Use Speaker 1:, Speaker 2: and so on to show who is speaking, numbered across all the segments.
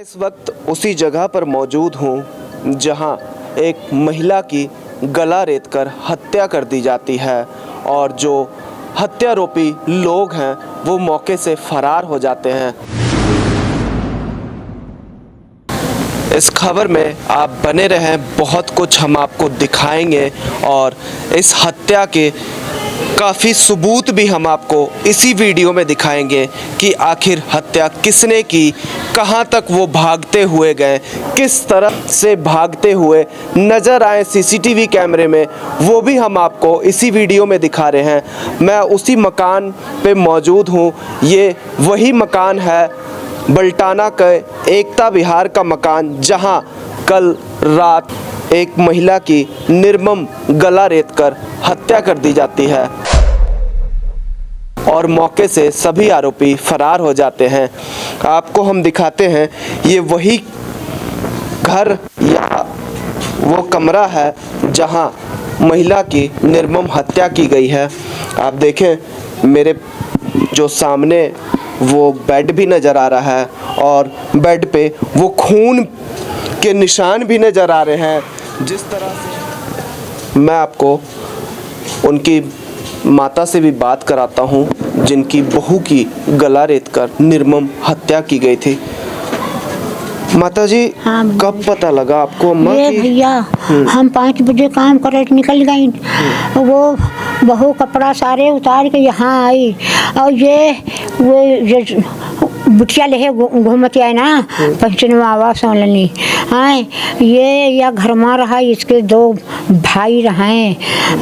Speaker 1: इस वक्त उसी जगह पर मौजूद हूँ जहाँ एक महिला की गला रेतकर हत्या कर दी जाती है और जो हत्यारोपी लोग हैं वो मौके से फरार हो जाते हैं। इस खबर में आप बने रहें, बहुत कुछ हम आपको दिखाएंगे और इस हत्या के काफ़ी सबूत भी हम आपको इसी वीडियो में दिखाएंगे कि आखिर हत्या किसने की, कहां तक वो भागते हुए गए, किस तरह से भागते हुए नज़र आए सीसीटीवी कैमरे में, वो भी हम आपको इसी वीडियो में दिखा रहे हैं। मैं उसी मकान पे मौजूद हूँ। ये वही मकान है बल्टाना के एकता विहार का मकान जहां कल रात एक महिला की निर्मम गला रेतकर हत्या कर दी जाती है और मौके से सभी आरोपी फरार हो जाते हैं। आपको हम दिखाते हैं ये वही घर या वो कमरा है जहां महिला की निर्मम हत्या की गई है। आप देखें मेरे जो सामने वो बेड भी नज़र आ रहा है और बेड पे वो खून के निशान भी नज़र आ रहे हैं। जिस तरह से मैं आपको उनकी माता से भी बात कराता हूँ जिनकी बहू की गला रेतकर निर्मम हत्या की गई थी। माता जी,
Speaker 2: हाँ,
Speaker 1: कब पता लगा आपको अम्मा
Speaker 2: ये
Speaker 1: की?
Speaker 2: भैया हम 5 बजे काम करे निकल गई। वो बहू कपड़ा सारे उतार के यहाँ आई और ये बुटिया ले घूमती आए ना पंचनवा आवास वाली आए, ये या घर में रहा, इसके 2 भाई रहे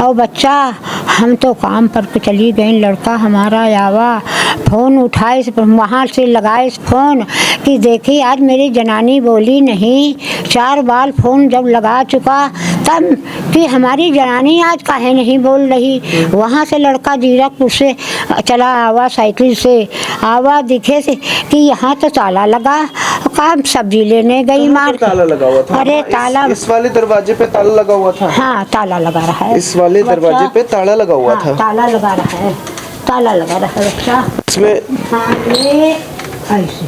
Speaker 2: और बच्चा। हम तो काम पर चली गई, लड़का हमारा आवा फ़ोन उठाए, वहाँ से लगाए फ़ोन कि देखी आज मेरी जनानी बोली नहीं। 4 बार फ़ोन जब लगा चुका तब कि हमारी जनानी आज काहे नहीं बोल रही। वहाँ से लड़का जीरकपुर से चला आवा, साइकिल से आवा, दिखे से कि यहाँ तो ताला लगा। काम सब्जी लेने गई मार,
Speaker 1: ताला लगा हुआ था।
Speaker 2: अरे ताला
Speaker 1: इस वाले दरवाजे पे ताला लगा हुआ था।
Speaker 2: हाँ, ताला लगा रहा है।
Speaker 1: इस वाले दरवाजे पे ताला लगा हुआ था।
Speaker 2: ताला लगा रहा है, ताला लगा रहा है बच्चा
Speaker 1: इसमें।
Speaker 2: हाँ, ये ऐसे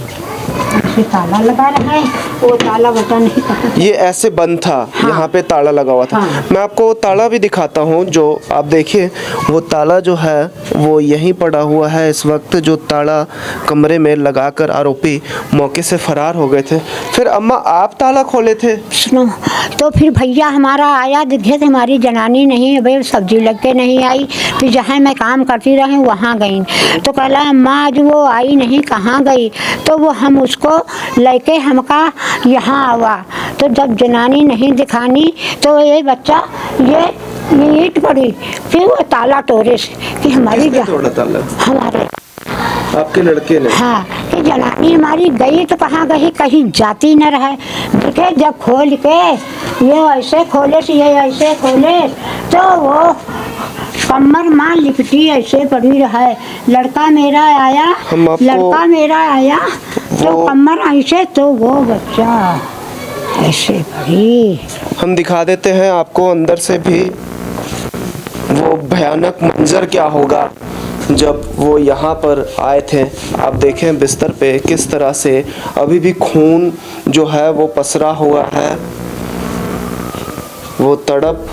Speaker 2: ताला लगा रहा है, वो ताला बता नहीं पता।
Speaker 1: ये ऐसे बंद था। हाँ। यहाँ पे ताला लगा हुआ था।
Speaker 2: हाँ।
Speaker 1: मैं आपको वो ताला भी दिखाता हूँ जो आप देखिए, वो ताला जो है वो यहीं पड़ा हुआ है इस वक्त, जो ताला कमरे में लगाकर आरोपी मौके से फरार हो गए थे। फिर अम्मा आप ताला खोले थे?
Speaker 2: सुनो, तो फिर भैया हमारा आया, दिखे थे हमारी जनानी नहीं है भाई, सब्जी लग के नहीं आई। फिर जहाँ मैं काम करती रही वहाँ गई तो कहला अम्मा आज वो आई नहीं, कहाँ गई। तो वो हम उसको लेके हमका यहाँ आवा, तो जब जनानी नहीं दिखानी तो ये बच्चा ये ईंट पड़ी, फिर वो ताला तोड़े से कि हमारी
Speaker 1: तोड़ा ताला?
Speaker 2: हमारे
Speaker 1: आपके लड़के ने?
Speaker 2: हाँ, कि जनानी हमारी गई तो कहाँ गई, कहीं जाती न रहे। देखे जब खोल के ये ऐसे खोले से, ये ऐसे खोले तो वो कमर मां लिपटी ऐसे पड़ी रहा। लड़का मेरा आया तो कमर ऐसे, तो वो बच्चा ऐसे पड़ी।
Speaker 1: हम दिखा देते हैं आपको अंदर से भी वो भयानक मंजर क्या होगा जब वो यहाँ पर आए थे। आप देखें बिस्तर पे किस तरह से अभी भी खून जो है वो पसरा हुआ है। वो तड़प,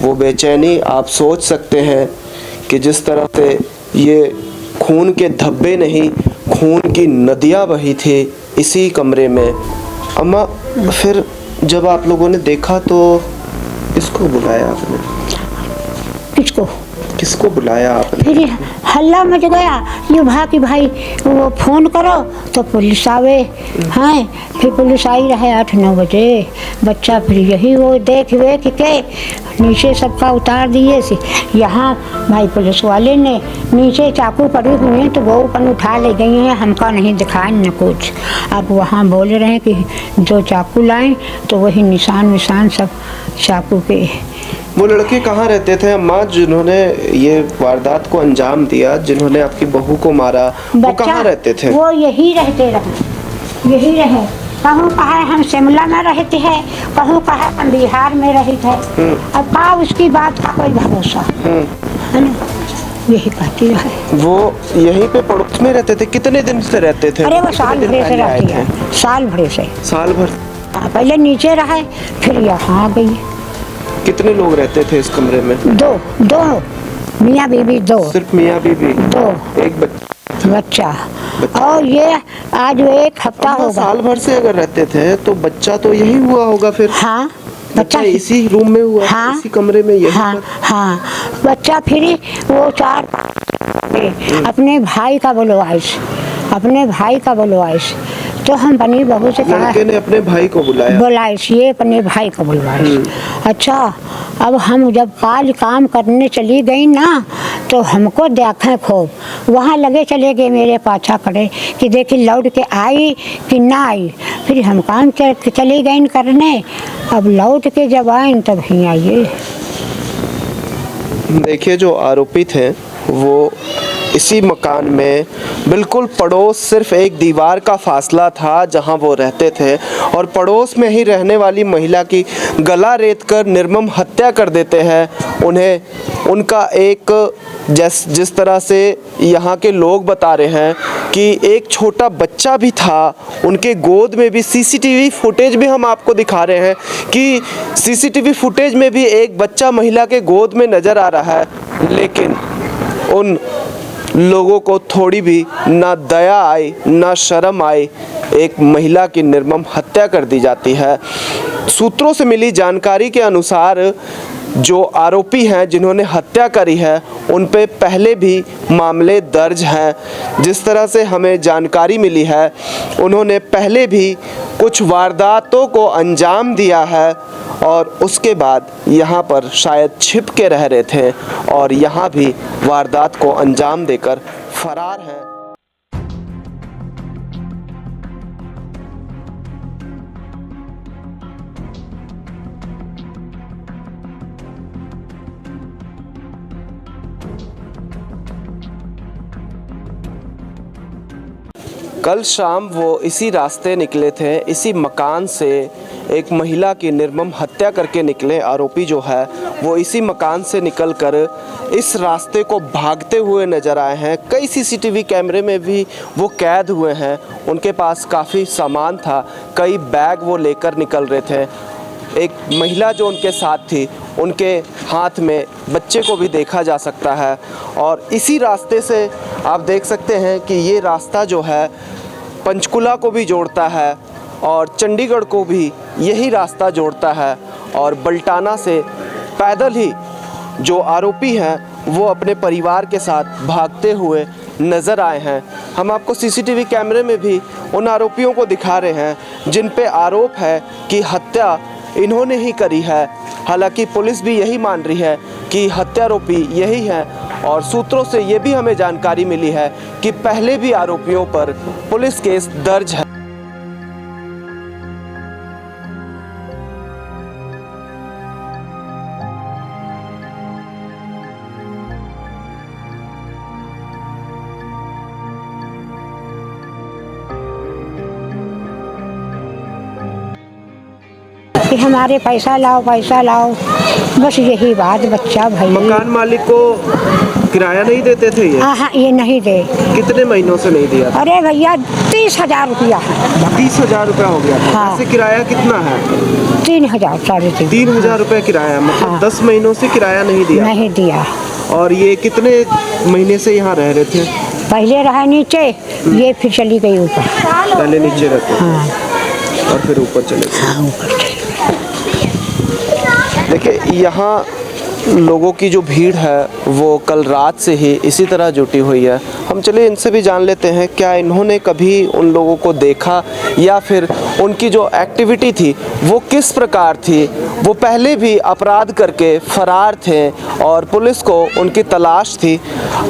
Speaker 1: वो बेचैनी आप सोच सकते हैं कि जिस तरह से ये खून के धब्बे नहीं, खून की नदियाँ बही थी इसी कमरे में। अम्मा, फिर जब आप लोगों ने देखा तो किसको बुलाया आपने? किसको बुलाया आपने?
Speaker 2: फिर हल्ला मच गया, ये भाई वो फ़ोन करो तो पुलिस आवे। हैं, फिर पुलिस आई रहे 8-9 बजे। बच्चा फिर यही वो देख के नीचे सबका उतार दिए से यहाँ भाई पुलिस वाले ने नीचे चाकू पड़ी हुई हैं तो वो ऊपर उठा ले गई हैं, हमका नहीं दिखाए न कुछ। अब वहाँ बोल रहे हैं कि जो चाकू लाएं तो वही निशान सब चाकू के।
Speaker 1: वो लड़के कहाँ रहते थे अम्मा जिन्होंने ये वारदात को अंजाम दिया, जिन्होंने आपकी बहू को मारा? वो कहाँ रहते थे?
Speaker 2: वो यही रहे। कहूँ कहा हम शिमला में रहते हैं, कहूँ कहा हम बिहार में रहते हैं। अब का उसकी बात का कोई भरोसा है ना। यही कहती है।
Speaker 1: वो यहीं पे पड़ोस में रहते थे? कितने दिन से रहते थे?
Speaker 2: अरे वो
Speaker 1: कितने
Speaker 2: साल
Speaker 1: दिन
Speaker 2: भरे से
Speaker 1: पहले आए
Speaker 2: रहती है,
Speaker 1: थे?
Speaker 2: साल भरे से।
Speaker 1: साल भर?
Speaker 2: पहले नीचे रहे, फिर यहाँ आ गई।
Speaker 1: कितने लोग रहते थे इस कमरे में?
Speaker 2: दो मियाँ बीबी, दो।
Speaker 1: सिर्फ मियाँ बीबी?
Speaker 2: दो।
Speaker 1: एक
Speaker 2: बच्चा। और ये आज वो 1 हफ्ता होगा।
Speaker 1: साल भर से अगर रहते थे तो बच्चा तो यही हुआ होगा फिर?
Speaker 2: हाँ,
Speaker 1: बच्चा इसी रूम में हुआ?
Speaker 2: हाँ,
Speaker 1: इसी कमरे में? यही
Speaker 2: हाँ, हाँ। बच्चा फिर वो 4 अपने भाई का बुलवाइस, अपने भाई का बुलवाइस। तो हम बनी बहू से कहा,
Speaker 1: लड़के ने अपने भाई को बुलाया?
Speaker 2: बुलाइस, ये अपने भाई को बुलवाइस। अच्छा, अब हम जब काल काम करने चली गई ना, तो हमको देखें खूब, वहाँ लगे चले गए मेरे पाछा खड़े कि देखी लौट के आई कि ना आई। फिर हम काम चली गई करने, अब लौट के जब आए तब ही आइए।
Speaker 1: देखिए, जो आरोपी थे वो इसी मकान में बिल्कुल पड़ोस, सिर्फ एक दीवार का फासला था जहां वो रहते थे, और पड़ोस में ही रहने वाली महिला की गला रेत कर निर्मम हत्या कर देते हैं। उन्हें उनका एक जिस तरह से यहाँ के लोग बता रहे हैं कि एक छोटा बच्चा भी था, उनके गोद में भी सीसीटीवी फुटेज भी हम आपको दिखा रहे हैं कि सीसीटीवी फुटेज में भी एक बच्चा महिला के गोद में नज़र आ रहा है। लेकिन उन लोगों को थोड़ी भी ना दया आई, ना शर्म आई, एक महिला की निर्मम हत्या कर दी जाती है। सूत्रों से मिली जानकारी के अनुसार जो आरोपी हैं जिन्होंने हत्या करी है, उन पे पहले भी मामले दर्ज हैं। जिस तरह से हमें जानकारी मिली है, उन्होंने पहले भी कुछ वारदातों को अंजाम दिया है और उसके बाद यहाँ पर शायद छिप के रह रहे थे और यहाँ भी वारदात को अंजाम देकर फरार हैं। कल शाम वो इसी रास्ते निकले थे, इसी मकान से एक महिला की निर्मम हत्या करके निकले। आरोपी जो है वो इसी मकान से निकलकर इस रास्ते को भागते हुए नज़र आए हैं। कई सीसीटीवी कैमरे में भी वो कैद हुए हैं। उनके पास काफ़ी सामान था, कई बैग वो लेकर निकल रहे थे। एक महिला जो उनके साथ थी, उनके हाथ में बच्चे को भी देखा जा सकता है। और इसी रास्ते से आप देख सकते हैं कि ये रास्ता जो है पंचकुला को भी जोड़ता है और चंडीगढ़ को भी यही रास्ता जोड़ता है। और बल्टाना से पैदल ही जो आरोपी हैं वो अपने परिवार के साथ भागते हुए नज़र आए हैं। हम आपको सीसीटीवी कैमरे में भी उन आरोपियों को दिखा रहे हैं जिन पे आरोप है कि हत्या इन्होंने ही करी है। हालांकि पुलिस भी यही मान रही है कि हत्यारोपी यही हैं, और सूत्रों से ये भी हमें जानकारी मिली है कि पहले भी आरोपियों पर पुलिस केस दर्ज है।
Speaker 2: कि हमारे पैसा लाओ, पैसा लाओ, बस यही बात। बच्चा भाई,
Speaker 1: मकान मालिक को किराया नहीं देते थे ये?
Speaker 2: हाँ, ये नहीं दे।
Speaker 1: कितने महीनों से नहीं दिया?
Speaker 2: अरे भैया 30,000 रुपया है।
Speaker 1: 30,000 रुपया हो गया?
Speaker 2: हाँ।
Speaker 1: ऐसे किराया कितना है?
Speaker 2: 3,000, 3,500।
Speaker 1: 3,000 रुपया किराया, मतलब
Speaker 2: हाँ।
Speaker 1: 10 महीनों से किराया नहीं दिया?
Speaker 2: नहीं दिया।
Speaker 1: और ये कितने महीने से यहाँ रह रहे थे?
Speaker 2: पहले रहा नीचे, ये फिर चली गई ऊपर।
Speaker 1: पहले नीचे रहते थे।
Speaker 2: हाँ,
Speaker 1: और फिर ऊपर चले गए।
Speaker 2: हाँ, ऊपर चली।
Speaker 1: देखिए, यहाँ लोगों की जो भीड़ है वो कल रात से ही इसी तरह जुटी हुई है। हम चलिए इनसे भी जान लेते हैं क्या इन्होंने कभी उन लोगों को देखा या फिर उनकी जो एक्टिविटी थी वो किस प्रकार थी। वो पहले भी अपराध करके फरार थे और पुलिस को उनकी तलाश थी।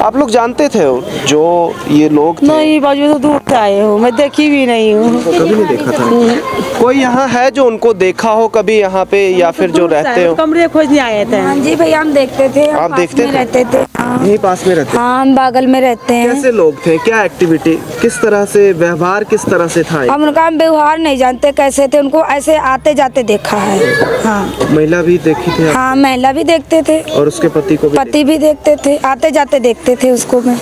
Speaker 1: आप लोग जानते थे जो ये लोग थे?
Speaker 3: नहीं बाजू, तो दूर से आए हो, मैं देखी भी नहीं हूँ।
Speaker 1: तो कभी नहीं देखा था? कोई यहाँ है जो उनको देखा हो कभी यहाँ पे, या फिर जो रहते हो?
Speaker 3: कमरे खोजने आए थे।
Speaker 4: हाँ जी, भैया हम देखते थे, हम
Speaker 1: आप
Speaker 4: पास
Speaker 1: देखते
Speaker 4: में
Speaker 1: थे?
Speaker 4: रहते थे। हाँ
Speaker 1: यहीं पास में रहते?
Speaker 4: हाँ, हम बगल में रहते हैं।
Speaker 1: कैसे लोग थे, क्या एक्टिविटी, किस तरह से व्यवहार, किस तरह से था?
Speaker 4: हम उनका व्यवहार नहीं जानते कैसे थे, उनको ऐसे आते जाते देखा है। हाँ
Speaker 1: महिला भी देखी थी आप?
Speaker 4: हाँ, महिला भी देखते थे,
Speaker 1: और उसके पति को भी?
Speaker 4: पति भी देखते थे, आते जाते देखते थे उसको। मैं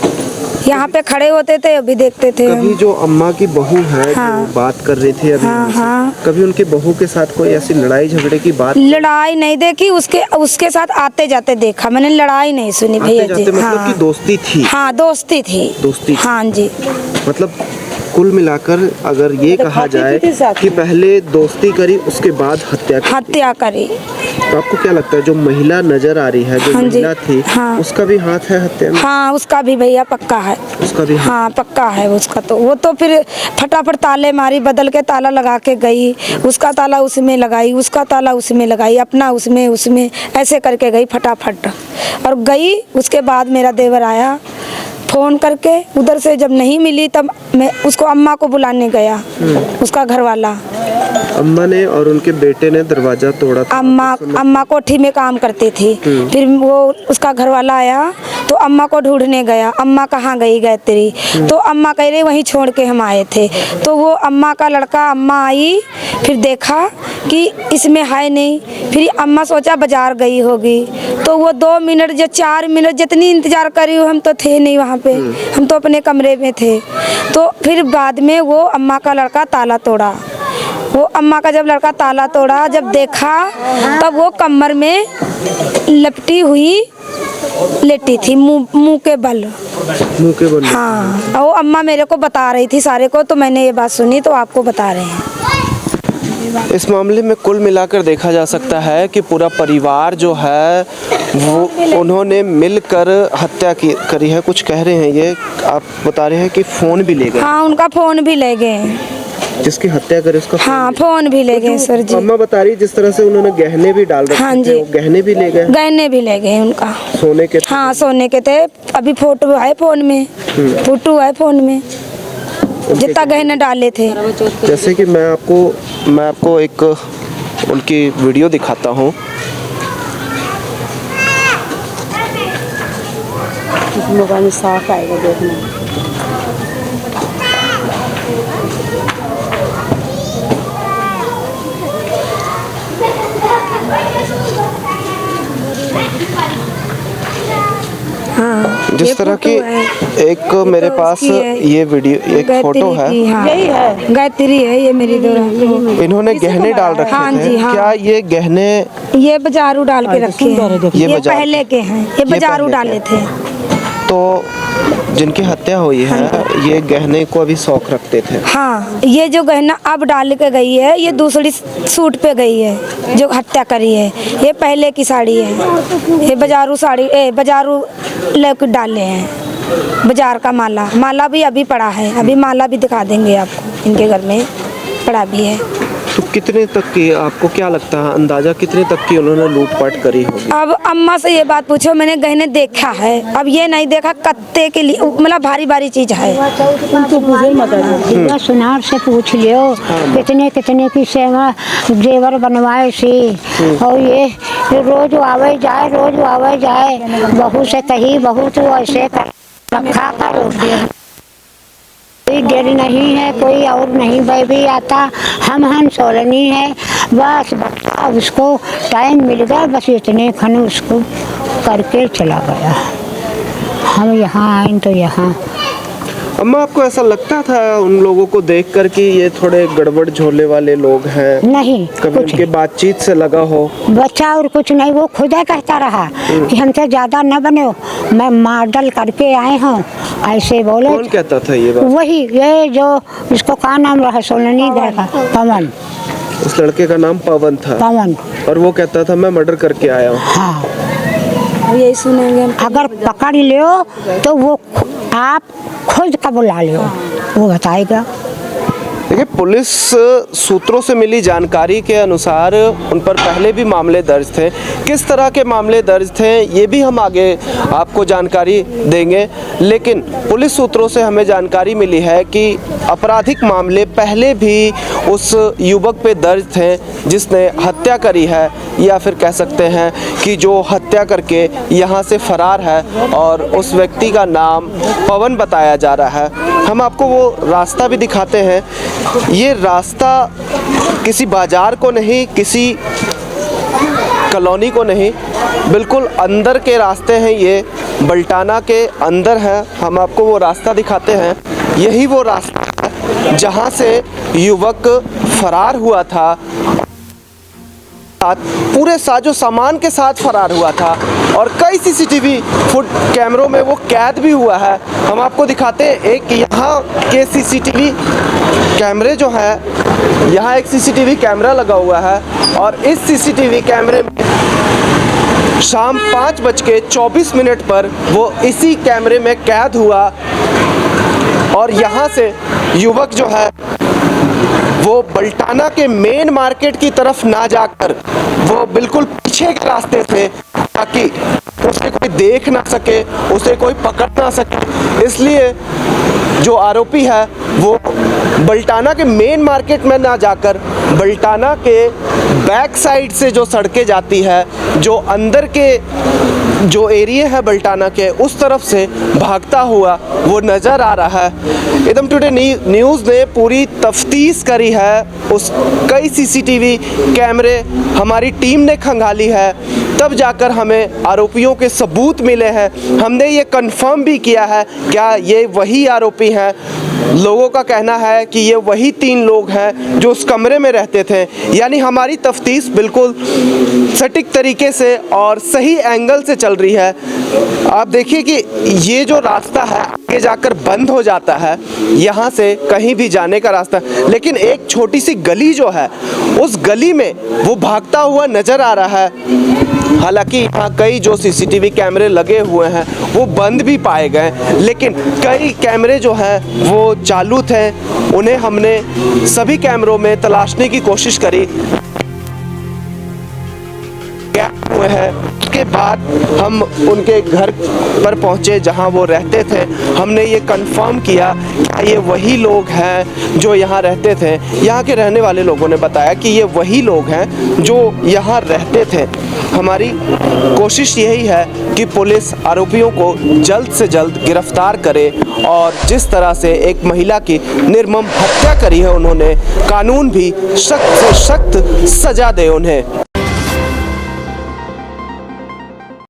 Speaker 4: यहाँ पे खड़े होते थे, अभी देखते थे
Speaker 1: कभी
Speaker 4: हम।
Speaker 1: जो अम्मा की बहू है
Speaker 4: हाँ।
Speaker 1: जो बात कर रही थी अभी
Speaker 4: हाँ,
Speaker 1: हमसे,
Speaker 4: हाँ।
Speaker 1: कभी उनकी बहू के साथ कोई ऐसी लड़ाई झगड़े की बात?
Speaker 4: लड़ाई नहीं देखी, उसके साथ आते जाते देखा मैंने, लड़ाई नहीं सुनी
Speaker 1: आते
Speaker 4: भैया
Speaker 1: जाते
Speaker 4: जी।
Speaker 1: मतलब
Speaker 4: हाँ
Speaker 1: कि दोस्ती थी?
Speaker 4: हाँ, दोस्ती थी।
Speaker 1: दोस्ती थी।
Speaker 4: हाँ जी।
Speaker 1: मतलब कुल मिलाकर अगर ये कहा जाए कि पहले दोस्ती करी उसके बाद हत्या की,
Speaker 4: हत्या करी।
Speaker 1: तो आपको क्या लगता है जो महिला नजर आ रही है, जो
Speaker 4: हाँ जी,
Speaker 1: महिला थी,
Speaker 4: हाँ।
Speaker 1: उसका भी हाथ है हत्या में?
Speaker 4: हाँ, उसका भी भैया पक्का है।
Speaker 1: उसका भी हाथ?
Speaker 4: हाँ, पक्का है उसका। तो वो तो फिर फटाफट ताले मारी, बदल के ताला लगा के गई, उसका ताला उसमें लगाई, उसका ताला उसमें लगाई, अपना उसमें ऐसे करके गई फटाफट और गई। उसके बाद मेरा देवर आया फ़ोन करके, उधर से जब नहीं मिली तब मैं उसको अम्मा को बुलाने गया, उसका घर वाला।
Speaker 1: अम्मा ने और उनके बेटे ने दरवाजा तोड़ा था?
Speaker 4: अम्मा कोठी में काम करती थी। फिर वो उसका घर वाला आया तो अम्मा को ढूंढने गया, अम्मा कहाँ गई गायत्री? तो अम्मा कह रही वहीं छोड़ के हम आए थे। तो वो अम्मा का लड़का, अम्मा आई, फिर देखा कि इसमें है नहीं, फिर अम्मा सोचा बाजार गई होगी। तो वो 2 मिनट या 4 मिनट जितनी इंतजार करी, हम तो थे नहीं वहाँ पे, हम तो अपने कमरे में थे। तो फिर बाद में वो अम्मा का लड़का ताला तोड़ा। वो अम्मा का जब लड़का ताला तोड़ा, जब देखा तब वो कमर में लपटी हुई लेटी थी, मुंह के बल।
Speaker 1: मुंह के बल?
Speaker 4: हाँ, और वो अम्मा मेरे को बता रही थी सारे को, तो मैंने ये बात सुनी तो आपको बता रहे हैं।
Speaker 1: इस मामले में कुल मिलाकर देखा जा सकता है कि पूरा परिवार जो है वो उन्होंने मिलकर हत्या करी है। कुछ कह रहे हैं ये, आप बता रहे हैं कि फ़ोन भी ले गए?
Speaker 4: हाँ, उनका फ़ोन भी ले गए।
Speaker 1: जिसकी हत्या करे उसका
Speaker 4: हाँ, फ़ोन भी ले गए सर जी।
Speaker 1: अम्मा बता रही जिस तरह से उन्होंने गहने भी डाल रखे
Speaker 4: हाँ
Speaker 1: थे,
Speaker 4: जी।
Speaker 1: वो गहने भी ले गए?
Speaker 4: गहने भी ले गए उनका।
Speaker 1: सोने के?
Speaker 4: हाँ, सोने के थे। अभी फोटो है फ़ोन में, फोटो है फ़ोन में, जितना गहने डाले थे।
Speaker 1: जैसे कि मैं आपको एक उनकी वीडियो दिखाता हूँ।
Speaker 3: मोबाइल में साफ आएगा देखना।
Speaker 4: हाँ,
Speaker 1: जिस तरह की एक मेरे पास ये वीडियो, एक फोटो है,
Speaker 4: यही है गायत्री है, ये मेरी दोस्त।
Speaker 1: इन्होंने गहने डाल रखे
Speaker 4: हाँ
Speaker 1: थे।
Speaker 4: जी, हाँ।
Speaker 1: क्या ये गहने
Speaker 4: ये बाजारू डाल के रखे हैं, ये पहले के हैं, ये बाजारू डाले थे।
Speaker 1: तो जिनकी हत्या हुई है ये गहने को अभी शौक रखते थे?
Speaker 4: हाँ, ये जो गहना अब डाल के गई है, ये दूसरी सूट पे गई है जो हत्या करी है। ये पहले की साड़ी है, ये बाजारू साड़ी, बाजारू लेके डाले हैं। बाजार का माला भी अभी पड़ा है, अभी माला भी दिखा देंगे आपको, इनके घर में पड़ा भी है।
Speaker 1: तो कितने तक की, आपको क्या लगता है अंदाजा कितने तक की उन्होंने लूटपाट करी होगी?
Speaker 4: अब अम्मा से ये बात पूछो, मैंने गहने देखा है, अब ये नहीं देखा कत्ते के लिए, मतलब भारी चीज है।
Speaker 2: सुनार से पूछ लियो कितने कितने की सेवा जेवर बनवाए सी। और ये रोज आवे जाए, बहू से कही, बहू तू ऐसे कर रखा कर, कोई डर नहीं है, कोई और नहीं बेबी आता, हम सोलनी है बस। अब उसको टाइम मिल गया, बस इतने खन उसको करके चला गया। हम यहाँ आए तो यहाँ।
Speaker 1: अम्मा, आपको ऐसा लगता था उन लोगों को देखकर कि ये थोड़े गड़बड़ झोले वाले लोग हैं?
Speaker 2: नहीं,
Speaker 1: कभी उनके बातचीत से लगा हो?
Speaker 2: बच्चा और कुछ नहीं, वो खुद ही कहता रहा कि हमसे ज्यादा न बने, मैं मॉडल करके आए हूँ, ऐसे बोले।
Speaker 1: कौन कहता था ये बात?
Speaker 2: वही, ये जो इसको क्या नाम रहा, सोलनी का पवन।
Speaker 1: उस लड़के का नाम पवन था?
Speaker 2: पवन।
Speaker 1: और वो कहता था मैं मर्डर करके आया हूँ?
Speaker 2: हाँ,
Speaker 4: यही सुनेंगे।
Speaker 2: अगर पकड़ लियो तो वो आप खुद का बुला लियो, वो बताएगा।
Speaker 1: लेकिन देखिए, पुलिस सूत्रों से मिली जानकारी के अनुसार उन पर पहले भी मामले दर्ज थे। किस तरह के मामले दर्ज थे ये भी हम आगे आपको जानकारी देंगे, लेकिन पुलिस सूत्रों से हमें जानकारी मिली है कि आपराधिक मामले पहले भी उस युवक पे दर्ज थे जिसने हत्या करी है, या फिर कह सकते हैं कि जो हत्या करके यहाँ से फरार है, और उस व्यक्ति का नाम पवन बताया जा रहा है। हम आपको वो रास्ता भी दिखाते हैं। ये रास्ता किसी बाजार को नहीं, किसी कॉलोनी को नहीं, बिल्कुल अंदर के रास्ते हैं। ये बल्टाना के अंदर है। हम आपको वो रास्ता दिखाते हैं। यही वो रास्ता है जहाँ से युवक फरार हुआ था, पूरे साजो सामान के साथ फरार हुआ था, और कई सीसीटीवी फुट कैमरों में वो कैद भी हुआ है। हम आपको दिखाते हैं। एक यहाँ के सीसीटीवी कैमरे जो है, यहाँ एक सीसीटीवी कैमरा लगा हुआ है, और इस सीसीटीवी कैमरे में शाम 5:24 पर वो इसी कैमरे में कैद हुआ, और यहाँ से युवक जो है वो बल्टाना के मेन मार्केट की तरफ ना जाकर वो बिल्कुल पीछे के रास्ते से, ताकि उसे कोई देख ना सके, उसे कोई पकड़ ना सके। इसलिए जो आरोपी है वो बल्टाना के मेन मार्केट में ना जाकर बल्टाना के बैक साइड से जो सड़कें जाती है, जो अंदर के जो एरिया है बल्टाना के, उस तरफ से भागता हुआ वो नज़र आ रहा है। एकदम टुडे न्यूज़ ने पूरी तफ्तीश करी है। उस कई सीसीटीवी कैमरे हमारी टीम ने खंगाली है, तब जाकर हमें आरोपियों के सबूत मिले हैं। हमने ये कंफर्म भी किया है क्या ये वही आरोपी हैं। लोगों का कहना है कि ये वही 3 लोग हैं जो उस कमरे में रहते थे। यानी हमारी तफ्तीश बिल्कुल सटीक तरीके से और सही एंगल से चल रही है। आप देखिए कि ये जो रास्ता है आगे जाकर बंद हो जाता है, यहाँ से कहीं भी जाने का रास्ता, लेकिन एक छोटी सी गली जो है उस गली में वो भागता हुआ नज़र आ रहा है। हालांकि यहाँ कई जो सीसीटीवी कैमरे लगे हुए हैं वो बंद भी पाए गए, लेकिन कई कैमरे जो हैं वो चालू थे। उन्हें हमने सभी कैमरों में तलाशने की कोशिश करी, हुए हैं। उसके बाद हम उनके घर पर पहुंचे जहां वो रहते थे। हमने ये कंफर्म किया कि ये वही लोग हैं जो यहाँ रहते थे। यहाँ के रहने वाले लोगों ने बताया कि ये वही लोग हैं जो यहाँ रहते थे। हमारी कोशिश यही है कि पुलिस आरोपियों को जल्द से जल्द गिरफ्तार करे, और जिस तरह से एक महिला की निर्मम हत्या करी है उन्होंने, कानून भी सख्त से सख्त सजा दे उन्हें।